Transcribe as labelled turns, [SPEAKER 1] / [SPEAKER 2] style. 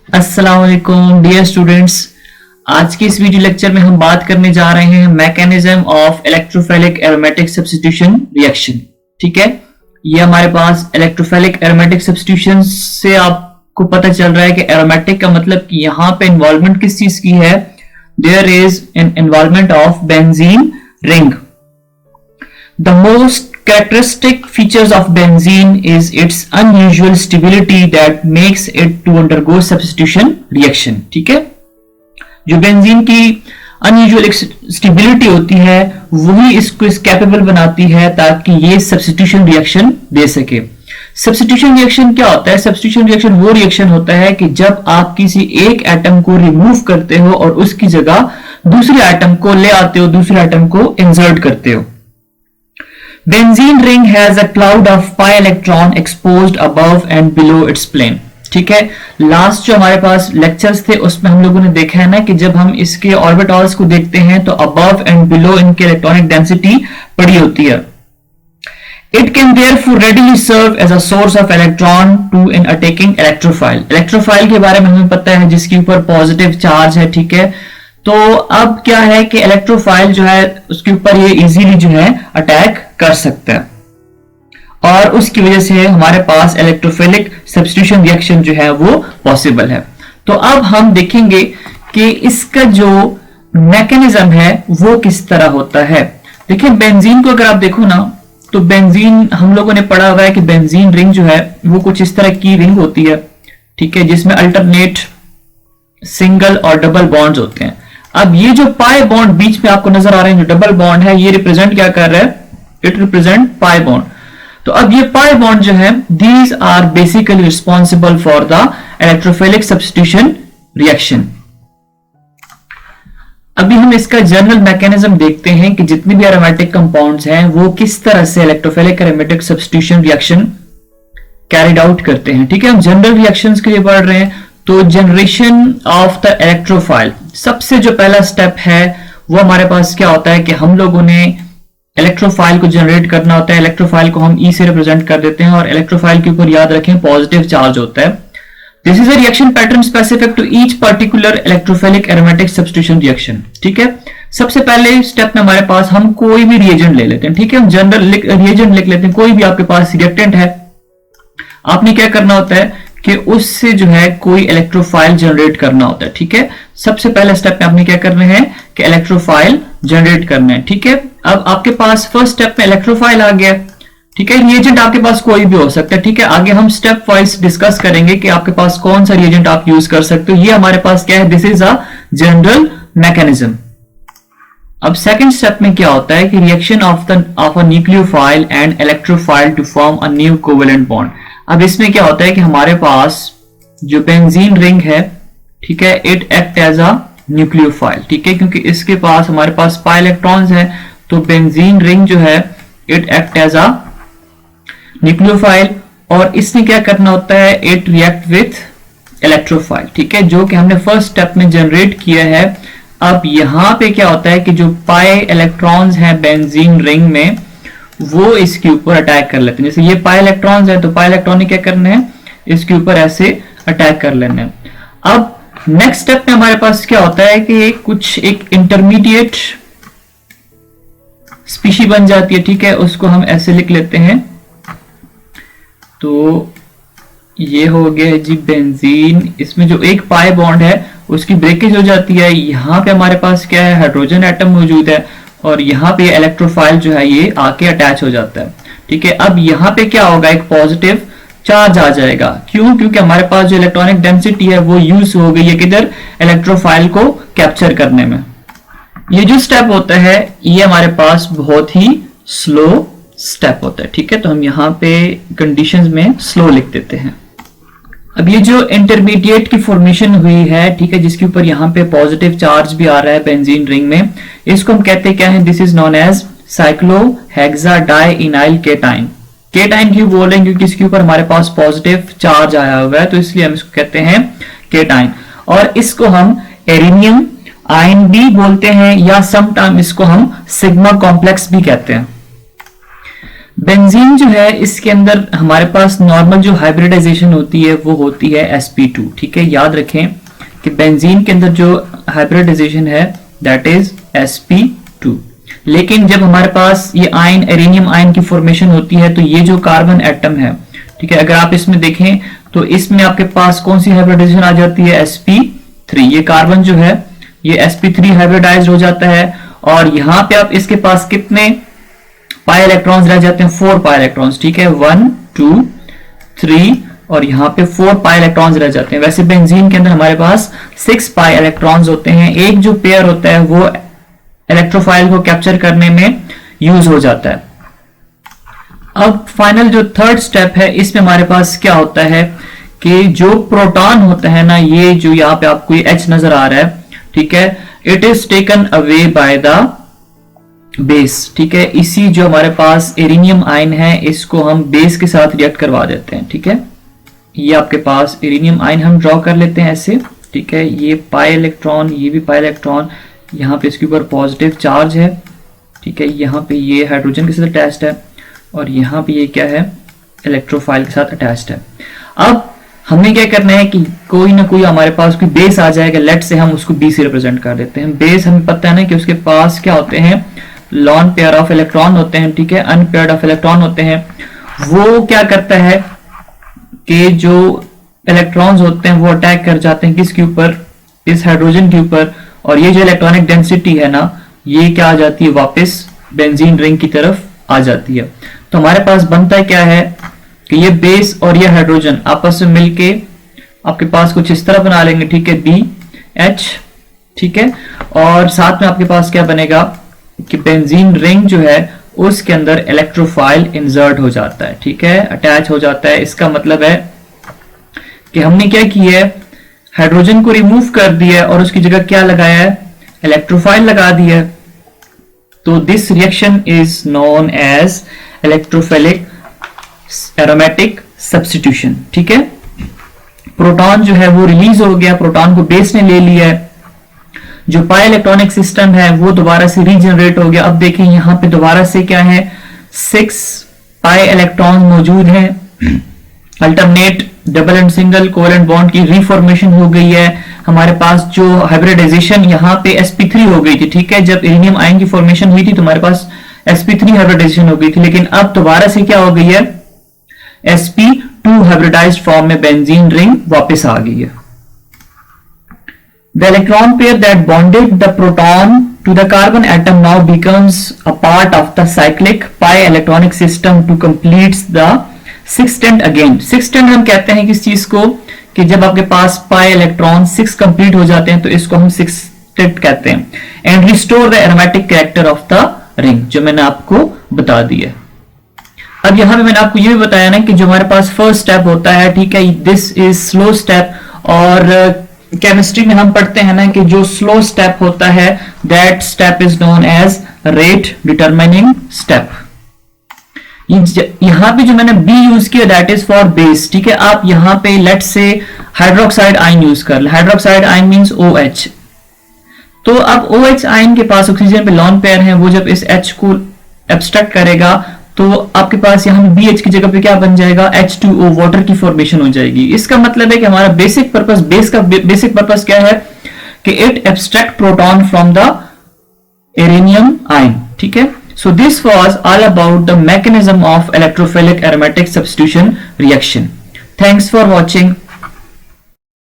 [SPEAKER 1] अस्सलाम वालेकुम dear students. आज के इस वीडियो लेक्चर में हम बात करने जा रहे हैं mechanism of electrophilic aromatic substitution reaction. ठीक है, ये हमारे पास इलेक्ट्रोफिलिक एरोमेटिक सब्स्टिट्यूशन से आपको पता चल रहा है कि एरोमेटिक का मतलब कि यहाँ पे इन्वॉल्वमेंट किस चीज की है। There is an involvement of benzene ring. The most characteristic features of benzene is its unusual stability that makes it to undergo substitution reaction। ठीक है, जो बेंजीन की अनयूजुअल स्टेबिलिटी होती है वही इसको इस कैपेबल बनाती है ताकि ये सब्स्टिट्यूशन रिएक्शन दे सके। सब्स्टिट्यूशन रिएक्शन क्या होता है? सब्स्टिट्यूशन रिएक्शन वो रिएक्शन होता है कि जब आप किसी एक एटम को रिमूव करते हो और उसकी जगह दूसरे एटम को ले आते हो, दूसरे एटम को इंसर्ट करते हो। Benzene ring has a cloud of pi electron exposed above and below its plane। ठीक है, लास्ट जो हमारे पास लेक्चर्स थे उसमें हम लोगों ने देखा है ना कि जब हम इसके ऑर्बिटल्स को देखते हैं तो अबव एंड बिलो इनके इलेक्ट्रॉनिक डेंसिटी पड़ी होती है। It can therefore readily serve as a source of electron to an attacking electrophile। Electrophile के बारे में हमें पता है जिसके ऊपर पॉजिटिव चार्ज है। ठीक है, तो अब क्या है कि इलेक्ट्रोफाइल जो है उसके ऊपर ये इजीली जो है अटैक कर सकता है और उसकी वजह से हमारे पास इलेक्ट्रोफिलिक सब्स्टिट्यूशन रिएक्शन जो है वो पॉसिबल है। तो अब हम देखेंगे कि इसका जो मैकेनिज्म है वो किस तरह होता है। देखिए, बेंजीन को अगर आप देखो ना तो बेंजीन हम लोगों ने पढ़ा हुआ है कि बेंजीन रिंग जो है वो कुछ इस तरह की रिंग होती है। ठीक है, जिसमें अल्टरनेट सिंगल और डबल बॉन्ड्स होते हैं। अब ये जो पाई बॉन्ड बीच में आपको नजर आ रहे हैं, जो डबल बॉन्ड है, ये रिप्रेजेंट क्या कर रहा है? It represent pi bond. तो अब ये पाई बॉन्ड जो है, these are basically responsible for the electrophilic substitution reaction. अभी हम इसका जनरल मैकेनिज्म देखते हैं कि जितने भी एरोमेटिक कंपाउंड्स हैं वो किस तरह से electrophilic aromatic substitution reaction carried out करते हैं। ठीक है, हम जनरल रिएक्शंस के लिए पढ़ रहे हैं। तो जनरेशन ऑफ द इलेक्ट्रोफाइल, सबसे जो पहला स्टेप है वो हमारे पास क्या होता है कि हम लोगों ने इलेक्ट्रोफाइल को जनरेट करना होता है। इलेक्ट्रोफाइल को हम ई से रिप्रेजेंट कर देते हैं और इलेक्ट्रोफाइल के ऊपर याद रखें पॉजिटिव चार्ज होता है। This is a reaction pattern specific to each particular electrophilic aromatic substitution reaction. ठीक है, सबसे पहले स्टेप में हमारे पास हम कोई भी रिएजेंट ले लेते हैं। ठीक है, हम जनरल रिएजेंट लिख लेते हैं। कोई भी आपके पास रिएक्टेंट है, आपने क्या करना होता है कि उससे जो है कोई इलेक्ट्रोफाइल जनरेट करना होता है। ठीक है, सबसे पहले स्टेप में आपने क्या करना है कि इलेक्ट्रोफाइल जनरेट करना है। ठीक है, अब आपके पास फर्स्ट स्टेप में इलेक्ट्रोफाइल आ गया। ठीक है, रिएजेंट आपके पास कोई भी हो सकता है। ठीक है, आगे हम स्टेप वाइज डिस्कस करेंगे कि आपके पास कौन सा रिएजेंट आप यूज कर सकते हो। ये हमारे पास क्या है? This is a general mechanism. अब सेकंड स्टेप में क्या होता है कि reaction of a nucleophile and electrophile to form a new covalent bond. अब इसमें क्या होता है कि हमारे पास जो बेंजीन रिंग है, ठीक है, it act as a nucleophile. ठीक है, क्योंकि इसके पास हमारे पास पाई इलेक्ट्रॉन्स हैं तो बेंजीन रिंग जो है it act as a nucleophile और इसने क्या करना होता है? It react with electrophile. ठीक है, जो कि हमने फर्स्ट स्टेप में जनरेट किया है। अब यहां पे क्या होता है कि जो पाई इलेक्ट्रॉन्स हैं बेंजीन रिंग में वो इसके ऊपर अटैक कर लेते हैं। जैसे ये पाई इलेक्ट्रॉन्स है तो पाई इलेक्ट्रॉन ने क्या करना है? इसके ऊपर ऐसे अटैक कर लेना है। अब नेक्स्ट स्टेप में हमारे पास क्या होता है कि कुछ एक इंटरमीडिएट स्पीशी बन जाती है। ठीक है, उसको हम ऐसे लिख लेते हैं। तो ये हो गया जी बेंजीन। इसमें जो एक पाई बॉन्ड है उसकी ब्रेकेज हो जाती है। यहां पे हमारे पास क्या है? हाइड्रोजन एटम मौजूद है और यहाँ पे इलेक्ट्रोफाइल जो है ये आके अटैच हो जाता है। ठीक है, अब यहाँ पे क्या होगा? एक पॉजिटिव चार्ज आ जाएगा। क्यों? क्योंकि हमारे पास जो इलेक्ट्रॉनिक डेंसिटी है वो यूज हो गई है किधर? इलेक्ट्रोफाइल को कैप्चर करने में। ये जो स्टेप होता है ये हमारे पास बहुत ही स्लो स्टेप होता है। ठीक है, तो हम यहाँ पे कंडीशंस में स्लो लिख देते हैं। अब ये जो इंटरमीडिएट की फॉर्मेशन हुई है, ठीक है, जिसके ऊपर यहाँ पे पॉजिटिव चार्ज भी आ रहा है बेंजीन रिंग में, इसको हम कहते हैं क्या है? This is known as cyclohexadienyl ketene. Ketene क्यों बोल रहे हैं? क्योंकि इसके ऊपर हमारे पास पॉजिटिव चार्ज आया हुआ है तो इसलिए हम इसको कहते हैं केटाइन। और इसको हम एरिनियम आयन भी बोलते हैं या समटाइम इसको हम सिग्मा कॉम्प्लेक्स भी कहते हैं। बेंजीन जो है इसके अंदर हमारे पास नॉर्मल जो हाइब्रिडाइजेशन होती है वो होती है sp2, ठीक है। याद रखें कि बेंजीन के अंदर जो हाइब्रिडाइजेशन है दैट इज sp2। लेकिन जब हमारे पास ये आयन एरेनियम आयन की फॉर्मेशन होती है तो ये जो कार्बन एटम है, ठीक है, अगर आप इसमें देखें तो इसमें आपके पास कौन सी हाइब्रिडाइजेशन आ जाती है sp3। ये कार्बन जो है ये sp3 हाइब्रिडाइज्ड हो जाता है और यहां पे आप इसके पास कितने पाई इलेक्ट्रॉन्स रह जाते हैं, 4 पाई इलेक्ट्रॉन्स, ठीक है, 1 2 3 और यहाँ पे 4 पाई इलेक्ट्रॉन्स रह जाते हैं। वैसे बेंजीन के अंदर हमारे पास 6 पाई इलेक्ट्रॉन्स होते हैं। एक जो पेयर होता है वो इलेक्ट्रोफाइल को कैप्चर करने में यूज हो जाता है। अब फाइनल जो थर्ड स्टेप है इसमें हमारे पास क्या होता है कि जो प्रोटॉन होता है ना, ये जो यहाँ पे आपको ये H नजर आ रहा है, ठीक है, it is taken away by the base, ठीक है। इसी जो हमारे पास एरेनियम आयन है इसको हम बेस के साथ रिएक्ट करवा देते हैं, ठीक है। ये आपके पास एरेनियम आयन हम ड्रॉ कर लेते हैं ऐसे, ठीक है। ये पाई इलेक्ट्रॉन, ये भी पाई इलेक्ट्रॉन, यहाँ पे इसके ऊपर पॉजिटिव चार्ज है, ठीक है। यहाँ पे ये हाइड्रोजन के साथ अटैच्ड है और यहाँ पे ये क्या है, इलेक्ट्रोफाइल के साथ अटैच्ड है। अब हमें क्या करना है कि कोई ना कोई हमारे पास कोई बेस आ जाएगा, लेट से हम उसको बी से रिप्रेजेंट कर देते हैं। बेस हमें पता है ना कि उसके पास क्या होते हैं, लॉन पेयर ऑफ इलेक्ट्रॉन होते हैं, ठीक है, अनपेयर्ड ऑफ इलेक्ट्रॉन होते हैं। वो क्या करता है कि जो इलेक्ट्रॉन्स होते हैं वो अटैक कर जाते हैं किसके ऊपर, इस हाइड्रोजन के ऊपर, और ये जो इलेक्ट्रॉनिक डेंसिटी है ना ये क्या आ जाती है, वापस बेंजीन रिंग की तरफ आ जाती है। तो हमारे पास बनता है क्या है कि ये बेस और ये हाइड्रोजन आपस में मिलके आपके पास कुछ इस तरह बना लेंगे, ठीक है, BH, ठीक है। और साथ में आपके पास क्या बनेगा कि बेंजीन रिंग जो है उसके अंदर इलेक्ट्रोफाइल इंसर्ट हो जाता है, ठीक है, अटैच हो जाता है। इसका मतलब है कि हमने क्या किया है, हाइड्रोजन को रिमूव कर दिया है और उसकी जगह क्या लगाया है, इलेक्ट्रोफाइल लगा दिया है। तो this reaction is known as electrophilic aromatic substitution, ठीक है। प्रोटॉन जो है वो रिलीज हो गया, प्रोटॉन को बेस ने ले लिया है, जो पाई इलेक्ट्रॉनिक सिस्टम है वो दोबारा से रीजनरेट हो गया। अब देखें यहां पे दोबारा से क्या है, 6 पाई इलेक्ट्रॉन मौजूद हैं। Alternate double and single covalent bond की रिफॉर्मेशन हो गई है। हमारे पास जो हाइब्रिडाइजेशन यहाँ पे sp3 हो गई थी, ठीक है, जब एरेनियम आयन की फॉर्मेशन हुई थी तो हमारे पास sp3 हाइब्रिडाइजेशन हो गई थी, लेकिन अब दोबारा से क्या हो गई है, sp2 हाइब्रिडाइज्ड फॉर्म में बेंजीन रिंग वापस आ गई है। The electron pair that bonded the proton to the carbon atom now becomes a part of the cyclic pi electronic system to complete the sextant again. Sextant हम कहते हैं किस चीज को, कि जब आपके पास पाई इलेक्ट्रॉन 6 कंप्लीट हो जाते हैं तो इसको हम sextet कहते हैं। And restore the aromatic character of the ring, जो मैंने आपको बता दिया। अब यहां पे मैंने आपको ये भी बताया ना कि जो हमारे पास फर्स्ट स्टेप होता है, ठीक है, दिस इज स्लो स्टेप, और केमिस्ट्री में हम पढ़ते हैं ना कि जो स्लो स्टेप होता है that step is known as rate determining step. यहां पे जो मैंने बी यूज किया दैट इज फॉर बेस, ठीक है। आप यहां पे लेट से हाइड्रोक्साइड आयन यूज कर ले, हाइड्रोक्साइड आयन मींस OH। तो अब OH आयन के पास ऑक्सीजन पे लॉन पेयर है, वो जब इस H को एब्स्ट्रैक्ट करेगा तो आपके पास यहां BH की जगह पे क्या बन जाएगा, H2O, वाटर की फॉर्मेशन हो जाएगी। इसका मतलब है कि हमारा बेसिक पर्पस, बेस का बेसिक पर्पस क्या है कि it abstract proton from the arenium ion, ठीक है। So this was all about the mechanism of electrophilic aromatic substitution reaction. Thanks for watching.